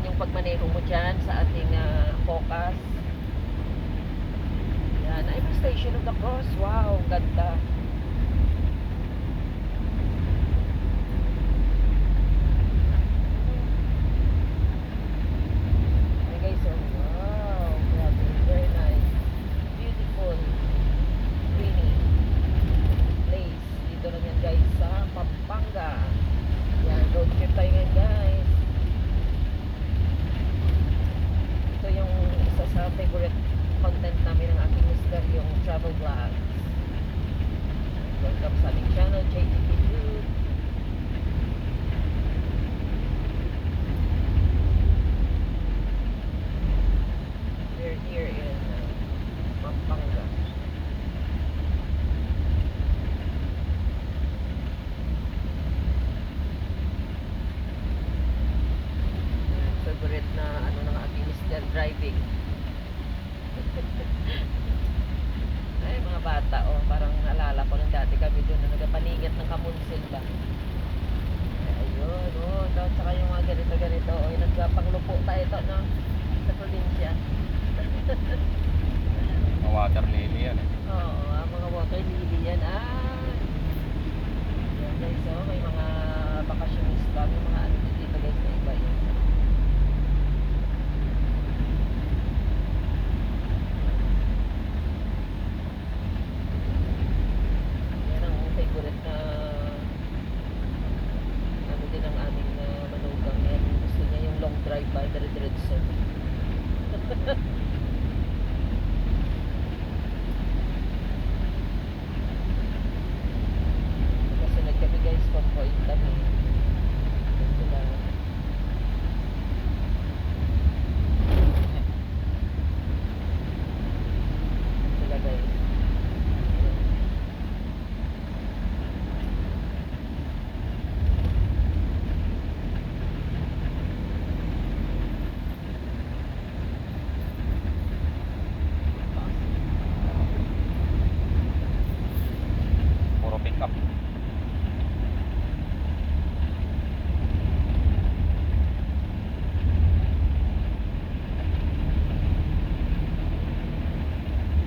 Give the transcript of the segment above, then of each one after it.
naman yung pagmaneho mo dyan sa ating focus. Yan, ay may Station of the Cross. Wow, ganda. Ay guys, oh, wow, grabe, very nice. Beautiful, greeny place. Dito lang yan guys sa Pampanga. Yan, road trip tayo ngayon guys. Ito yung isa sa favorite content namin ng aking mister, yung travel vlogs. Welcome sa aming channel, JTP Group. We're here in Pampanga. Favorite na ano ng aking mister, driving. Ay, mga bata, oh, parang naalala ko lang dati kami doon na nagpaningit ng Kamunsil ba. Ay, ayun, oh, tsaka yung mga ganito-ganito, oh, yung nagpanglupo tayo ito, no, sa probinsya. Mga water lily yan eh. Oo, ang mga water lily yan, yan guys, oh, may mga bakasyonista, may mga ano dito guys na iba yun. Yan ang favorite na ano din ang aming manugang yan. Gusto niya yung long drive ba, dire-diretso. Kasunod kami guys, pag-point kami. Sila. Sila guys. Puro pick up.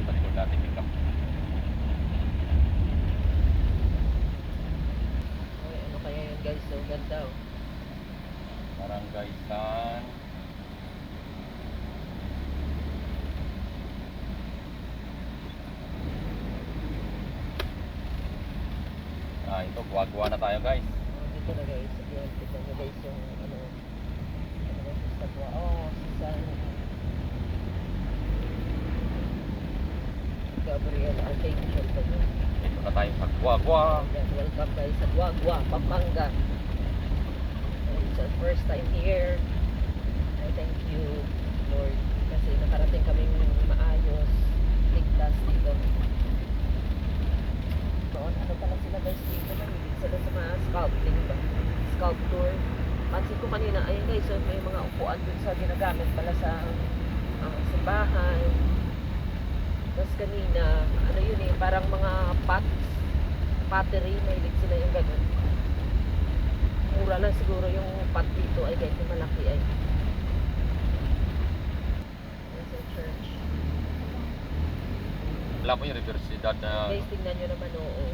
Talikod natin pick up. Ay, ano kaya yun guys, so ganda oh. Barangay San ito, buwag-buwa na tayo guys. Dito na guys, yan, kita nyo guys yung ano guys, sa Sagwa, oh, si San Gabriel Archangel ba yun? Dito na tayo sa buwag-buwa. Yan, welcome guys sa Guagua, Pampanga. It's our first time here. I thank you Lord kasi nakarating kaming maayos, ligtas dito. Noon, ano pala sila guys dito, mahilig sila sa mga sculpting ba? Sculpture. Pansin ko kanina, ayun guys, so may mga upuan dun sa ginagamit pala sa simbahan. Tapos kanina, ano yun eh, parang mga pottery, mahilig sila yung ganun. Mura lang siguro yung pot dito, ay guys, yung malaki ay. Yan sa church. Alam mo yung universidad na Guys, tingnan nyo naman, oo.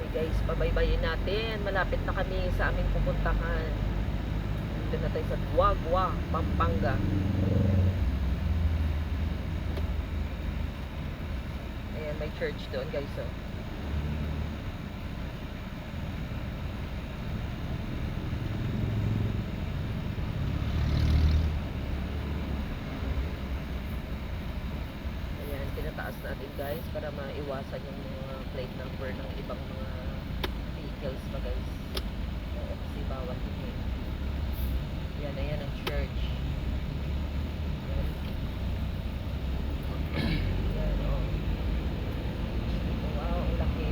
Okay guys, pabaybayin natin. Malapit na kami sa aming pupuntahan. Dito na tayo sa Guagua, Pampanga. Ayan, may church doon guys, oh. Ayan, tinataas natin guys para maiwasan yung mga plate number ng ibang mga vehicles pa guys. Kasi bawal din eh. Yan, ayan ang church. Yan. Yan, oh. Wow, ang laki.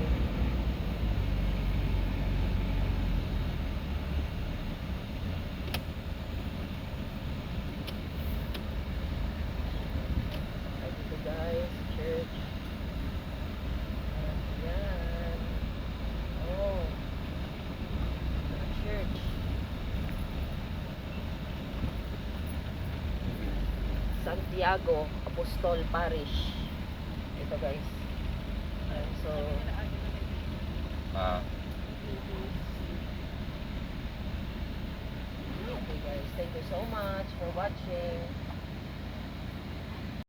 Ay, dito guys, church. Yan. Santiago Apostol Parish. Ito guys. So, Ah, okay guys, thank you so much for watching.